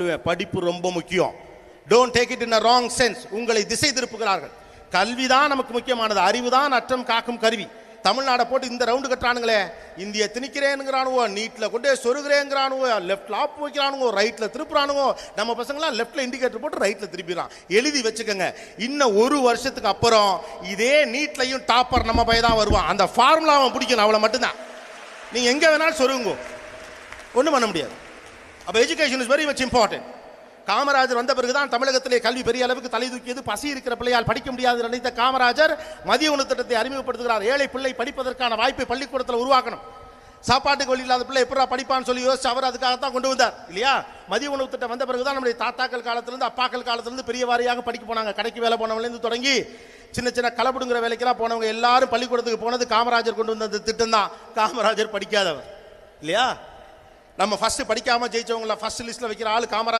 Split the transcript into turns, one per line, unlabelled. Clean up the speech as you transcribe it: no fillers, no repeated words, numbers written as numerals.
சொல்லுவேன், படிப்பு ரொம்ப முக்கியம். Don't take it in a wrong sense. உங்களை திசை திருப்புகிறார்கள். கல்விதான் நமக்கு முக்கியமானது, அறிவுதான் அற்றம் காக்கும் கருவி. தமிழ்நாடை போட்டு இந்த ரவுண்டு கட்டுறானுங்களே, இந்திய திணிக்கிறேங்கிறானுவோ, நீட்டில் கொண்டே சொருகிறேங்கிறானுவோ, லெஃப்ட் லாப் வைக்கிறானுவோ, ரைட்டில் திருப்புறானுவோ. நம்ம பசங்களாம் லெஃப்டில் இண்டிகேட்டர் போட்டு ரைட்டில் திருப்பிடலாம். எழுதி வச்சுக்கோங்க, இன்னும் ஒரு வருஷத்துக்கு அப்புறம் இதே நீட்லையும் டாப்பர் நம்ம பையன் தான் வருவான். அந்த ஃபார்முலாவை பிடிக்கணும், அவ்வளோ மட்டும்தான். நீங்கள் எங்கே வேணாலும் சொருங்கோ, ஒன்றும் பண்ண முடியாது. அப்போ education is very much important. Kamarajar வந்த பிறகுதான் தமிழகத்திலே கல்வி பெரிய அளவுக்கு தலை தூக்கியது. பசி இருக்கிற பிள்ளையால் படிக்க முடியாது நினைத்த காமராஜர் மதிய உணவு திட்டத்தை அறிமுகப்படுத்துகிறார். ஏழை பிள்ளை படிப்பதற்கான வாய்ப்பை பள்ளிக்கூடத்தில் உருவாக்கணும். சாப்பாட்டுக்கு வழி இல்லாத பிள்ளை எப்படா படிப்பான்னு சொல்லி யோசிச்சு அவர் அதுக்காகத்தான் கொண்டு வந்தார் இல்லையா. மதிய உணவு திட்டம் வந்த பிறகுதான் நம்முடைய தாத்தாக்கள் காலத்திலிருந்து அப்பாக்கள் காலத்திலிருந்து பெரிய வாரியாக படிக்க போனாங்க. கடைக்கு வேலை போனவங்கலேருந்து தொடங்கி சின்ன சின்ன கலப்படுங்கிற வேலைக்கெல்லாம் போனவங்க எல்லாரும் பள்ளிக்கூடத்துக்கு போனது காமராஜர் கொண்டு வந்த திட்டம் தான். காமராஜர் படிக்காதவர் இல்லையா. நம்ம ஃபர்ஸ்ட் படிக்காம ஜெயிச்சவங்கள ஃபர்ஸ்ட் லிஸ்ட்ல வைக்கிற ஆளு காமராஜர்.